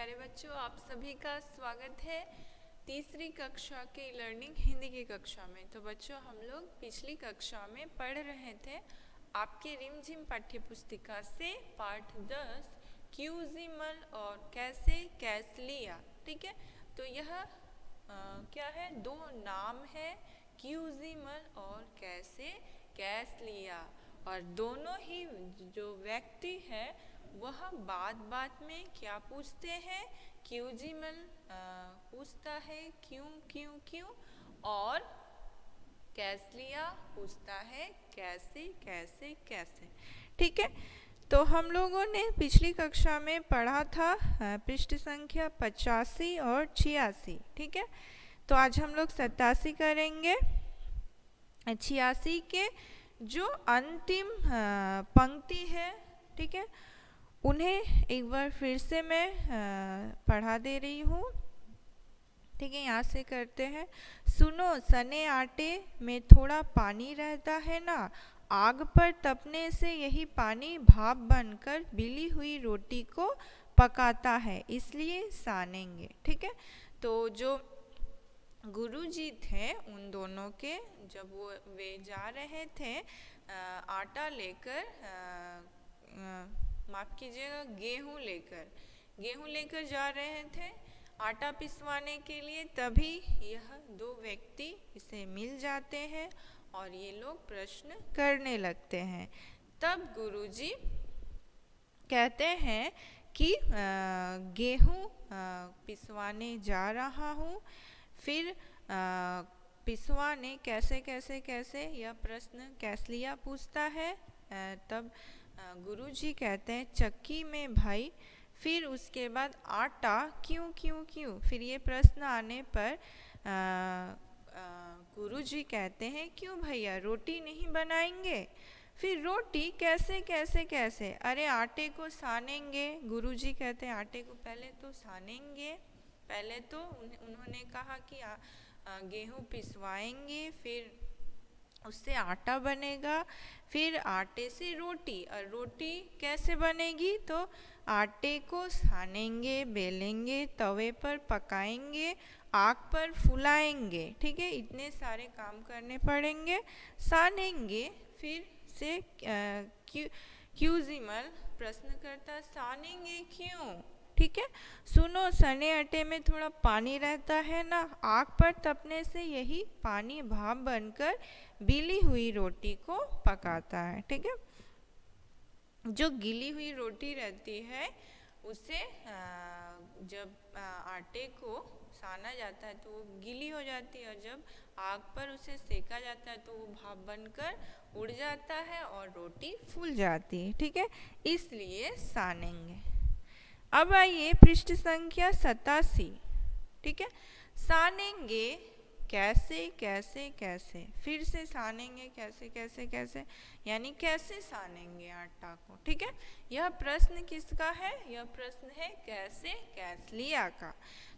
प्यारे बच्चों, आप सभी का स्वागत है तीसरी कक्षा के लर्निंग हिंदी की कक्षा में। तो बच्चों, हम लोग पिछली कक्षा में पढ़ रहे थे आपके रिमझिम पाठ्य पुस्तिका से पाठ 10 क्यूजिमल और कैसे कैस लिया। ठीक है, तो यह क्या है, दो नाम है, क्यूजिमल और कैसे कैस लिया। और दोनों ही जो व्यक्ति है वह बात बात में क्या पूछते हैं, क्यूजिमल पूछता है क्यों क्यों क्यों, और कैसलिया पूछता है कैसे कैसे कैसे। ठीक है, तो हम लोगों ने पिछली कक्षा में पढ़ा था पृष्ठ संख्या 85 और 86। ठीक है, तो आज हम लोग 87 करेंगे। 86 के जो अंतिम पंक्ति है, ठीक है, उन्हें एक बार फिर से मैं पढ़ा दे रही हूँ। ठीक है, यहाँ से करते हैं। सुनो, सने आटे में थोड़ा पानी रहता है ना, आग पर तपने से यही पानी भाप बनकर बिली हुई रोटी को पकाता है, इसलिए सानेंगे। ठीक है, तो जो गुरुजी थे उन दोनों के, जब वे जा रहे थे आटा लेकर, माफ़ कीजिएगा, गेहूँ लेकर जा रहे थे आटा पिसवाने के लिए, तभी यह दो व्यक्ति इसे मिल जाते हैं और ये लोग प्रश्न करने लगते हैं। तब गुरुजी कहते हैं कि गेहूँ पिसवाने जा रहा हूँ, फिर पिसवाने कैसे कैसे कैसे, यह प्रश्न कैसलिया पूछता है। तब गुरुजी कहते हैं चक्की में भाई, फिर उसके बाद आटा क्यों क्यों क्यों। फिर ये प्रश्न आने पर गुरुजी कहते हैं क्यों भैया, रोटी नहीं बनाएंगे। फिर रोटी कैसे कैसे कैसे, अरे आटे को सानेंगे। गुरुजी कहते हैं आटे को पहले तो सानेंगे, पहले तो उन्होंने कहा कि गेहूँ पिसवाएंगे, फिर उससे आटा बनेगा, फिर आटे से रोटी, और रोटी कैसे बनेगी, तो आटे को सानेंगे, बेलेंगे, तवे पर पकाएंगे, आग पर फुलाएंगे। ठीक है, इतने सारे काम करने पड़ेंगे, सानेंगे। फिर से क्यूजिमल प्रश्न करता, सानेंगे क्यों। ठीक है, सुनो, सने आटे में थोड़ा पानी रहता है ना, आग पर तपने से यही पानी भाप बनकर बिली हुई रोटी को पकाता है। ठीक है, जो गिली हुई रोटी रहती है उसे जब आटे को साना जाता है तो वो गीली हो जाती है, और जब आग पर उसे सेका जाता है तो वो भाप बनकर उड़ जाता है और रोटी फूल जाती है। ठीक है, इसलिए सानेंगे। अब आइए पृष्ठ संख्या 87। ठीक है, सानेंगे कैसे कैसे कैसे, फिर से सानेंगे कैसे कैसे कैसे, यानी कैसे सानेंगे आटा को। ठीक है, यह प्रश्न किसका है, यह प्रश्न है कैसे कैसलिया का।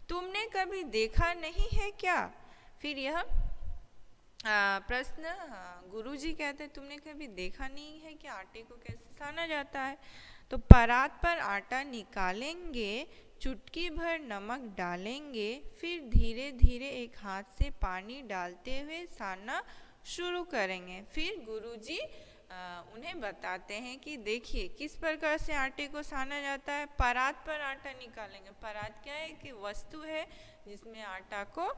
तुमने कभी देखा नहीं है क्या। फिर यह प्रश्न गुरुजी कहते तुमने कभी देखा नहीं है कि आटे को कैसे साना जाता है। तो परात पर आटा निकालेंगे, चुटकी भर नमक डालेंगे, फिर धीरे धीरे एक हाथ से पानी डालते हुए सानना शुरू करेंगे। फिर गुरुजी उन्हें बताते हैं कि देखिए किस प्रकार से आटे को साना जाता है। परात पर आटा निकालेंगे, परात क्या है कि वस्तु है जिसमें आटा को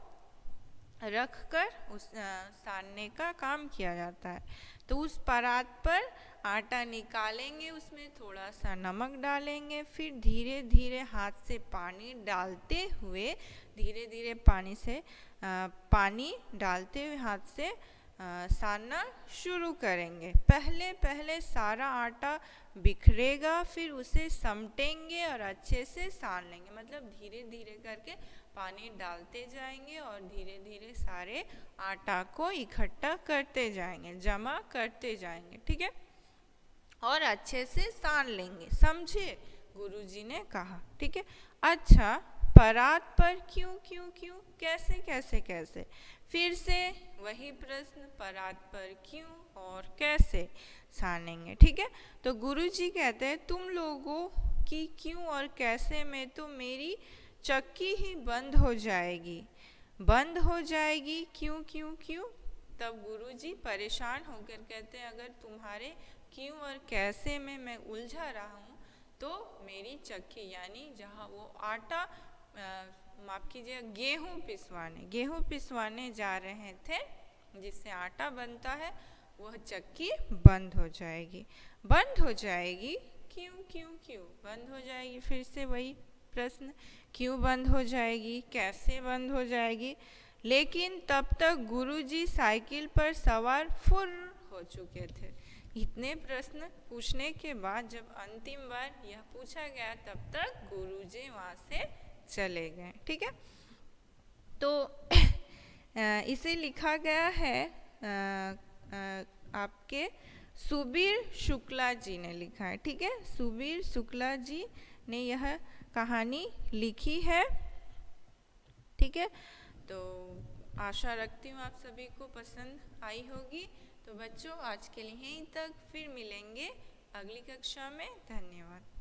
रख कर उस सानने का काम किया जाता है। तो उस परात पर आटा निकालेंगे, उसमें थोड़ा सा नमक डालेंगे, फिर धीरे धीरे हाथ से पानी डालते हुए, धीरे धीरे पानी डालते हुए हाथ से सानना शुरू करेंगे। पहले पहले सारा आटा बिखरेगा, फिर उसे समेटेंगे और अच्छे से सान लेंगे। मतलब धीरे धीरे करके पानी डालते जाएंगे और धीरे धीरे सारे आटा को इकट्ठा करते जाएंगे, जमा करते जाएंगे। ठीक है, और अच्छे से सान लेंगे, समझे, गुरुजी ने कहा। ठीक है, अच्छा, परात पर क्यों क्यों क्यों, कैसे कैसे कैसे। फिर से वही प्रश्न, परात पर क्यों और कैसे सानेंगे। ठीक है, तो गुरुजी कहते हैं तुम लोगों कि क्यों और कैसे में तो मेरी चक्की ही बंद हो जाएगी। बंद हो जाएगी क्यों क्यों क्यों? तब गुरुजी परेशान होकर कहते हैं अगर तुम्हारे क्यों और कैसे में मैं उलझा रहा हूँ तो मेरी चक्की यानी जहाँ वो आटा माफ़ कीजिए गेहूँ पिसवाने जा रहे थे जिससे आटा बनता है वह चक्की बंद हो जाएगी। बंद हो जाएगी क्यों क्यों क्यों बंद हो जाएगी? फिर से वही प्रश्न, क्यों बंद हो जाएगी, कैसे बंद हो जाएगी? लेकिन तब तक गुरुजी साइकिल पर सवार फुर हो चुके थे। इतने प्रश्न पूछने के बाद जब अंतिम बार यह पूछा गया तब तक गुरुजी वहाँ से चले गए। ठीक है, तो इसे लिखा गया है आपके सुबीर शुक्ला जी ने लिखा है। ठीक है, सुबीर शुक्ला जी ने यह कहानी लिखी है। ठीक है, तो आशा रखती हूँ आप सभी को पसंद आई होगी। तो बच्चों आज के लिए यहीं तक, फिर मिलेंगे अगली कक्षा में। धन्यवाद।